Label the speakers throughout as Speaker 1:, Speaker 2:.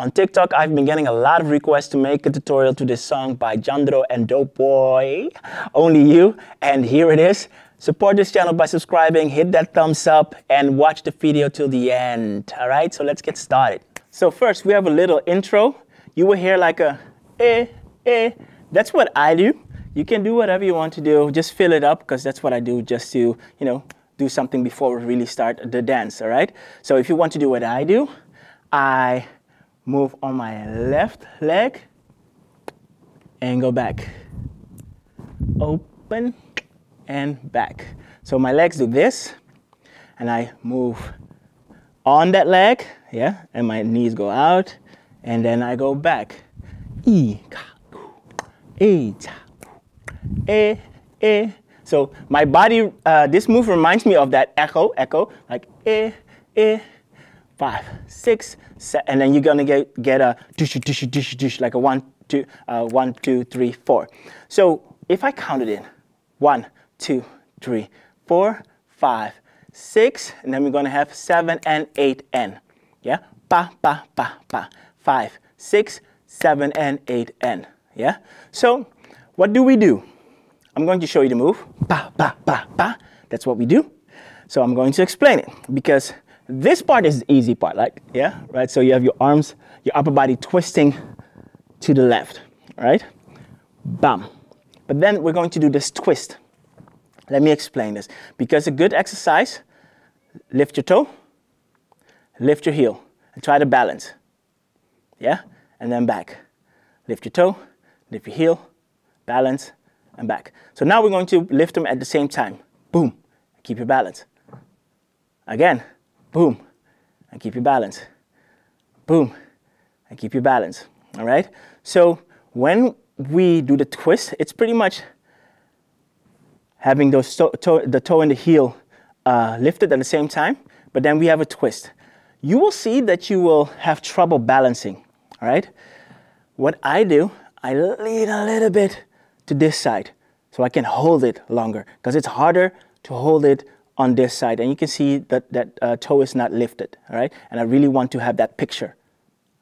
Speaker 1: On TikTok, I've been getting a lot of requests to make a tutorial to this song by Jandro and Dopebwoy, Only You, and here it is. Support this channel by subscribing, hit that thumbs up, and watch the video till the end. All right, so let's get started. So first, we have a little intro. You will hear like a That's what I do. You can do whatever you want to do. Just fill it up, because that's what I do, just to, you know, do something before we really start the dance, all right? So if you want to do what I do, I move on my left leg and go back. Open and back. So my legs do this, and I move on that leg, yeah, and my knees go out, and then I go back. So my body, this move reminds me of that echo, like 5, 6, 7, and then you're gonna get a dish, like a 1, 2, 3, 4. So if I count it in, 1, 2, 3, 4, 5, 6, and then we're gonna have 7 and 8 N. Yeah, pa, 5, 6, 7 and 8 N. Yeah. So what do we do? I'm going to show you the move. Pa. That's what we do. So I'm going to explain it, because this part is the easy part, like, yeah, right? So you have your arms, your upper body twisting to the left, right? Bam. But then we're going to do this twist. Let me explain this. Because a good exercise, lift your toe, lift your heel, and try to balance. Yeah? And then back. Lift your toe, lift your heel, balance, and back. So now we're going to lift them at the same time. Boom. Keep your balance. Again. Boom, and keep your balance. Boom, and keep your balance. All right? So when we do the twist, it's pretty much having those the toe and the heel lifted at the same time, but then we have a twist. You will see that you will have trouble balancing. All right? What I do, I lean a little bit to this side so I can hold it longer, because it's harder to hold it on this side, and you can see that that toe is not lifted, all right? And I really want to have that picture,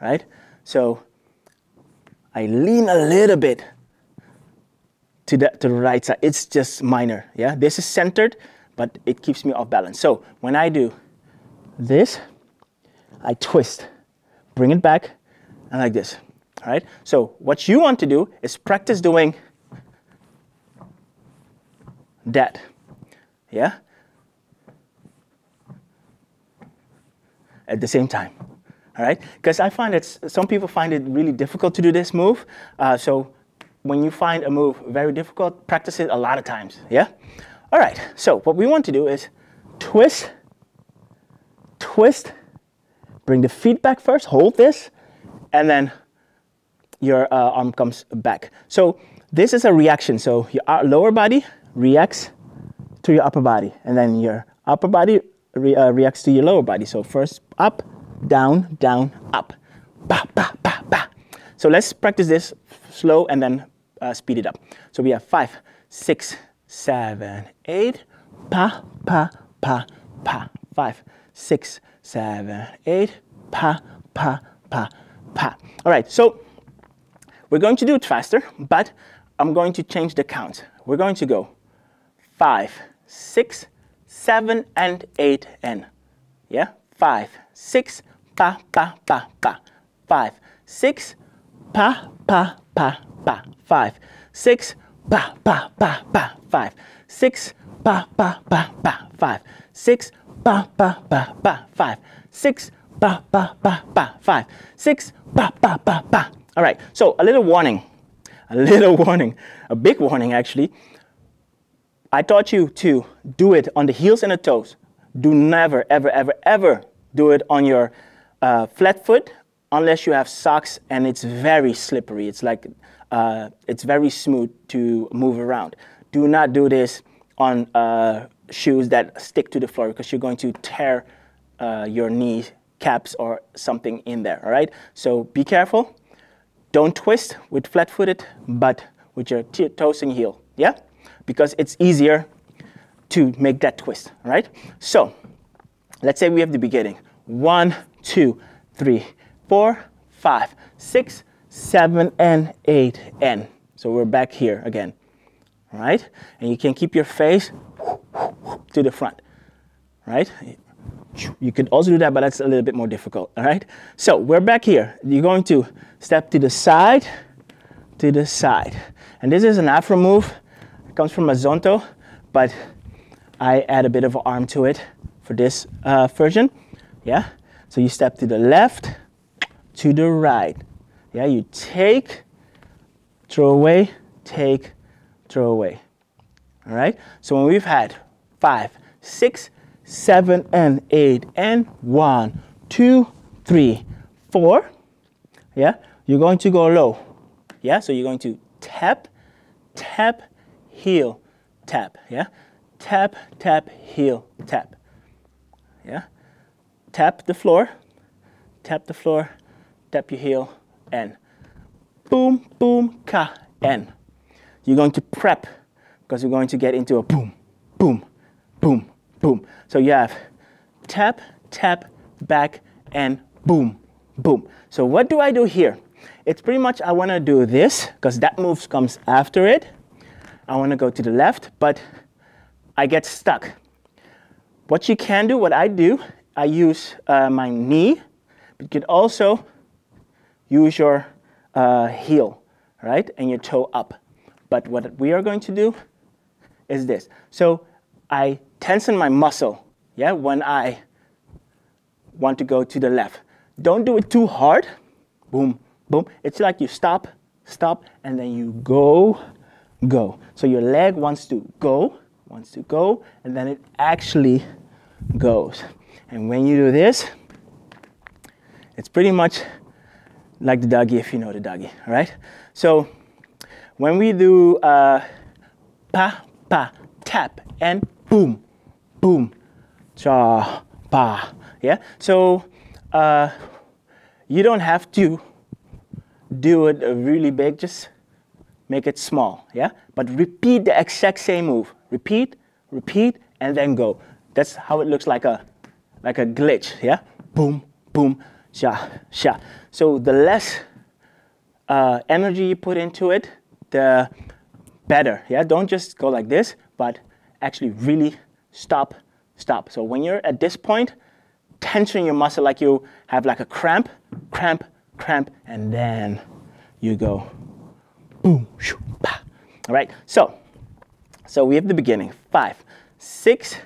Speaker 1: right? So I lean a little bit to the right side. It's just minor, yeah? This is centered, but it keeps me off balance. So when I do this, I twist, bring it back, and like this, all right? So what you want to do is practice doing that, yeah? At the same time, all right? Because I find that some people find it really difficult to do this move. So when you find a move very difficult, practice it a lot of times, yeah? All right, so what we want to do is twist, twist, bring the feet back first, hold this, and then your arm comes back. So this is a reaction. So your lower body reacts to your upper body, and then your upper body reacts to your lower body. So first up, down, down, up. Ba, ba, ba, ba. So let's practice this slow and then speed it up. So we have 5, 6, 7, 8. Pa, pa, pa, pa. 5, 6, 7, 8. Pa, pa, pa, pa. All right, so we're going to do it faster, but I'm going to change the count. We're going to go 5, 6, 7 and 8 N. Yeah? 5, 6, pa, pa, pa, pa. 5, 6, pa, pa, pa, pa. 5, 6, pa, pa, pa, pa. 5, 6, pa, pa, pa, pa. 5, 6, pa, pa, pa, pa. 5, 6, pa, pa, pa, pa. 5, 6, pa, pa, pa, pa. All right, so a little warning, a big warning actually. I taught you to do it on the heels and the toes. Do never, ever, ever, ever do it on your flat foot unless you have socks and it's very slippery. It's like, it's very smooth to move around. Do not do this on shoes that stick to the floor, because you're going to tear your knee caps or something in there, all right? So be careful. Don't twist with flat-footed, but with your toes and heel, yeah? Because it's easier to make that twist, all right? So let's say we have the beginning. 1, 2, 3, 4, 5, 6, 7, and 8, and. So we're back here again, all right? And you can keep your face to the front, right? You could also do that, but that's a little bit more difficult, all right? So we're back here. You're going to step to the side, and this is an Afro move. It comes from a Zonto, but I add a bit of an arm to it for this version, yeah? So you step to the left, to the right, yeah? You take, throw away, take, throw away, all right? So when we've had 5, 6, 7, and 8, and 1, 2, 3, 4, yeah? You're going to go low, yeah? So you're going to tap, tap, heel, tap, yeah? Tap, tap, heel, tap, yeah? Tap the floor, tap your heel, and boom, boom, ka, and. You're going to prep, because you're going to get into a boom, boom, boom, boom. So you have tap, tap, back, and boom, boom. So what do I do here? It's pretty much I want to do this, because that move comes after it. I want to go to the left, but I get stuck. What you can do, what I do, I use my knee, but you could also use your heel, right, and your toe up. But what we are going to do is this. So I tension my muscle, yeah, when I want to go to the left. Don't do it too hard. Boom, boom. It's like you stop, stop, and then you go, go. So your leg wants to go, and then it actually goes. And when you do this, it's pretty much like the doggy, if you know the doggy, all right? So when we do pa, pa, tap, and boom, boom, cha, pa, yeah? So you don't have to do it really big, just make it small, yeah? But repeat the exact same move. Repeat, repeat, and then go. That's how it looks like a glitch, yeah? Boom, boom, sha, sha. So the less energy you put into it, the better, yeah? Don't just go like this, but actually really stop, stop. So when you're at this point, tension your muscle like you have like a cramp, cramp, cramp, and then you go boom, shoo, pa. All right, so we have the beginning. 5, 6,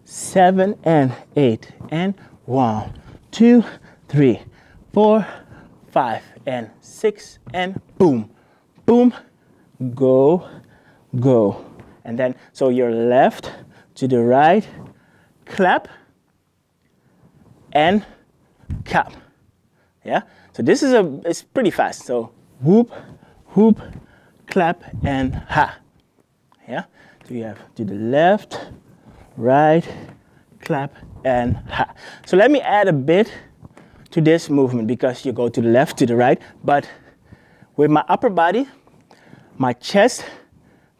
Speaker 1: 7, and 8, and 1, 2, 3, 4, 5, and 6, and boom, boom, go, go. And then, so your left to the right, clap, and cap, yeah? So this is it's pretty fast. So whoop, whoop, clap, and ha, yeah? So you have to the left, right, clap, and ha. So let me add a bit to this movement, because you go to the left, to the right, but with my upper body, my chest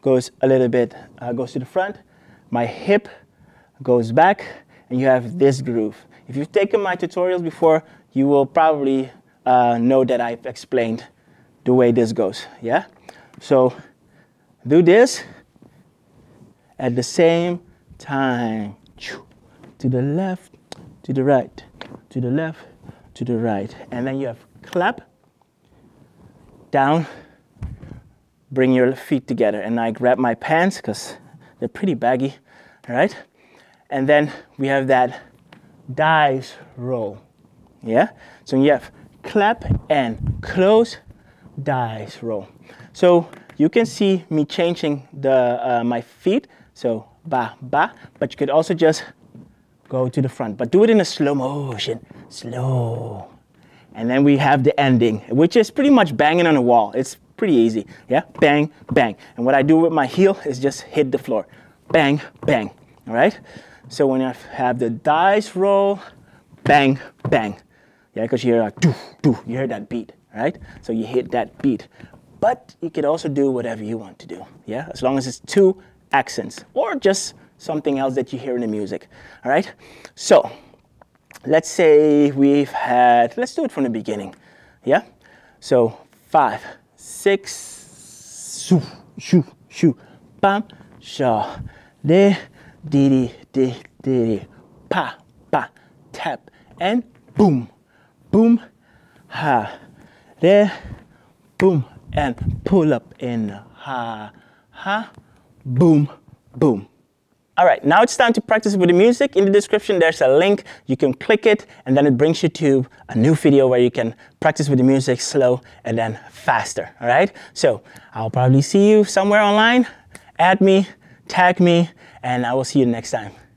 Speaker 1: goes a little bit, goes to the front, my hip goes back, and you have this groove. If you've taken my tutorials before, you will probably know that I've explained the way this goes, yeah? So do this at the same time. To the left, to the right, to the left, to the right. And then you have clap, down, bring your feet together. And I grab my pants because they're pretty baggy, all right? And then we have that dice roll, yeah? So you have clap and close, dice roll. So you can see me changing the my feet. So ba, ba, but you could also just go to the front, but do it in a slow motion, slow. And then we have the ending, which is pretty much banging on the wall. It's pretty easy, yeah? Bang, bang. And what I do with my heel is just hit the floor. Bang, bang, all right? So when I have the dice roll, bang, bang. Yeah, because you hear like, doo, doo, you hear that beat, right? So you hit that beat. But you could also do whatever you want to do, yeah? As long as it's 2 accents or just something else that you hear in the music, all right? So let's say we've had, let's do it from the beginning, Yeah? So 5, 6, shoo, shoo, shoo, bam, sha, de, dee, dee, dee, pa, pa, tap, and boom, boom, ha, de, boom, and pull up in ha, ha, boom, boom. All right, now it's time to practice with the music. In the description, there's a link. You can click it, and then it brings you to a new video where you can practice with the music slow and then faster, all right? So I'll probably see you somewhere online. Add me, tag me, and I will see you next time.